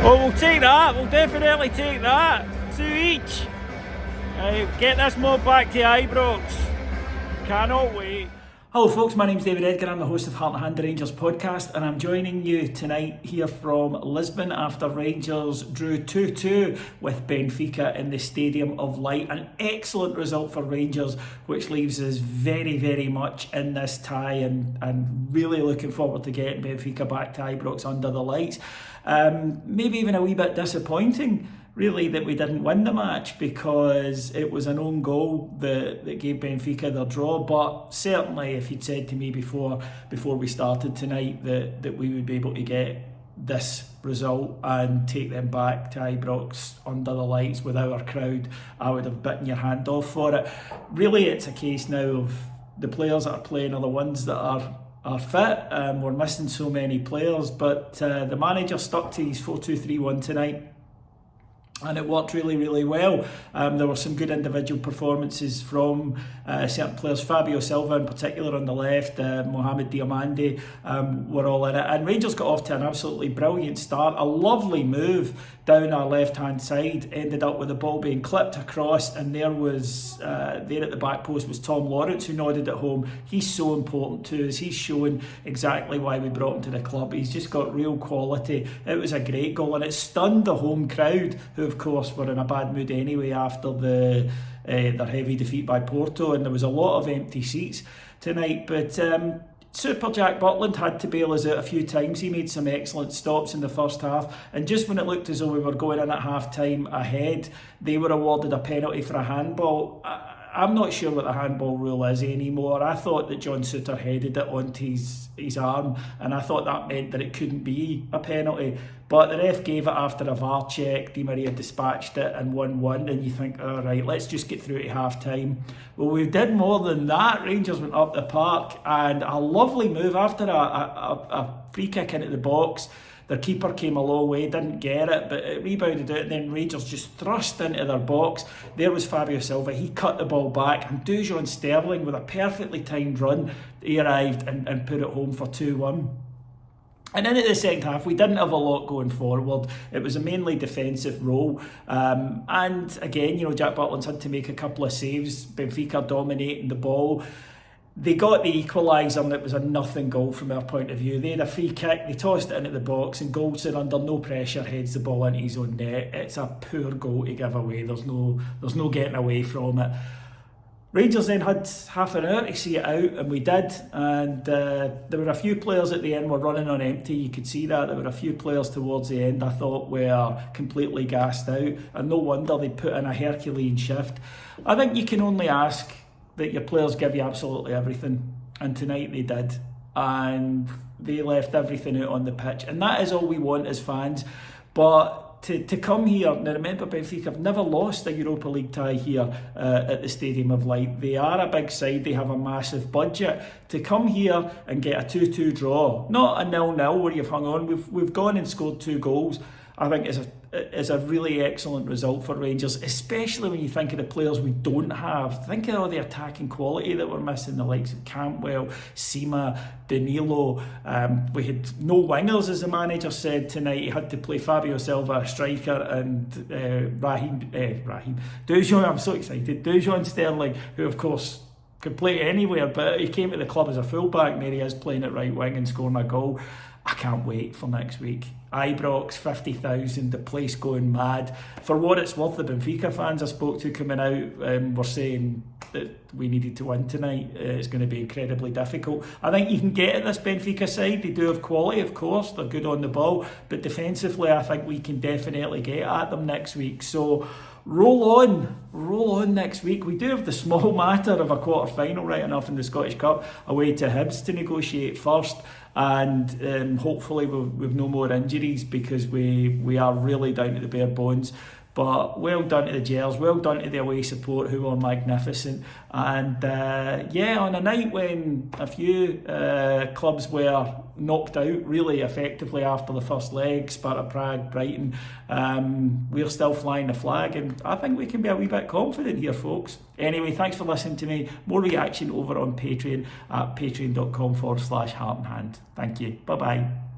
Oh, we'll take that. We'll definitely take that. 2 each. Get this mob back to Ibrox. Cannot wait. Hello folks, my name's David Edgar, I'm the host of Heart and Hand, the Rangers podcast, and I'm joining you tonight here from Lisbon after Rangers drew 2-2 with Benfica in the Stadium of Light. An excellent result for Rangers, which leaves us very, very much in this tie and really looking forward to getting Benfica back to Ibrox under the lights. Maybe even a wee bit disappointing, really, that we didn't win the match because it was an own goal that gave Benfica their draw. But certainly, if you'd said to me before we started tonight that we would be able to get this result and take them back to Ibrox under the lights with our crowd, I would have bitten your hand off for it. Really, it's a case now of the players that are playing are the ones that are fit. We're missing so many players, but the manager stuck to his 4-2-3-1 tonight. And it worked really, really well. There were some good individual performances from certain players. Fabio Silva in particular on the left, Mohamed Diomande were all in it. And Rangers got off to an absolutely brilliant start. A lovely move down our left-hand side, ended up with the ball being clipped across, and there at the back post was Tom Lawrence, who nodded at home. He's so important to us. He's shown exactly why we brought him to the club. He's just got real quality. It was a great goal, and it stunned the home crowd, who of course were in a bad mood anyway after their heavy defeat by Porto, and there was a lot of empty seats tonight. But Super Jack Butland had to bail us out a few times. He made some excellent stops in the first half, and just when it looked as though we were going in at half time ahead, they were awarded a penalty for a handball. I'm not sure what the handball rule is anymore. I thought that John Souttar headed it onto his arm, and I thought that meant that it couldn't be a penalty. But the ref gave it after a VAR check. Di Maria dispatched it and 1-1, and you think, all right, let's just get through to half time. Well, we did more than that. Rangers went up the park, and a lovely move after a free kick into the box. Their keeper came a long way, didn't get it, but it rebounded out, and then Rangers just thrust into their box. There was Fabio Silva. He cut the ball back, and Dujon Sterling, with a perfectly timed run, he arrived and put it home for 2-1. And then at the second half, we didn't have a lot going forward. It was a mainly defensive role. And again, Jack Butland's had to make a couple of saves. Benfica dominating the ball. They got the equaliser, and it was a nothing goal from our point of view. They had a free kick, they tossed it into the box, and Goldson, under no pressure, heads the ball into his own net. It's a poor goal to give away. There's no getting away from it. Rangers then had half an hour to see it out, and we did. And there were a few players at the end were running on empty. You could see that. There were a few players towards the end I thought were completely gassed out, and no wonder they put in a Herculean shift. I think you can only ask that your players give you absolutely everything, and tonight they did, and they left everything out on the pitch, and that is all we want as fans. But to come here, now remember, Benfica have never lost a Europa League tie here at the Stadium of Light. They are a big side, they have a massive budget. To come here and get a 2-2 draw, not a 0-0 where you've hung on, we've gone and scored 2 goals, I think is a really excellent result for Rangers, especially when you think of the players we don't have. Think of all the attacking quality that we're missing, the likes of Campbell, Sima, Danilo. We had no wingers, as the manager said tonight. He had to play Fabio Silva, a striker, and Dujon, I'm so excited, Dujon Sterling, who of course could play anywhere, but he came to the club as a fullback, and there he is playing at right wing and scoring a goal. I can't wait for next week. Ibrox, 50,000, the place going mad. For what it's worth, the Benfica fans I spoke to coming out were saying that we needed to win tonight. It's going to be incredibly difficult. I think you can get at this Benfica side. They do have quality, of course. They're good on the ball. But defensively, I think we can definitely get at them next week. So roll on next week. We do have the small matter of a quarter-final, right enough, in the Scottish Cup, away to Hibs to negotiate first. And hopefully we've no more injuries, because we are really down to the bare bones. But well done to the Gers, well done to the away support, who were magnificent. And on a night when a few clubs were knocked out really effectively after the first leg, Sparta Prague, Brighton, we're still flying the flag, and I think we can be a wee bit confident here, folks. Anyway, thanks for listening to me. More reaction over on Patreon at patreon.com/heartandhand. Thank you. Bye-bye.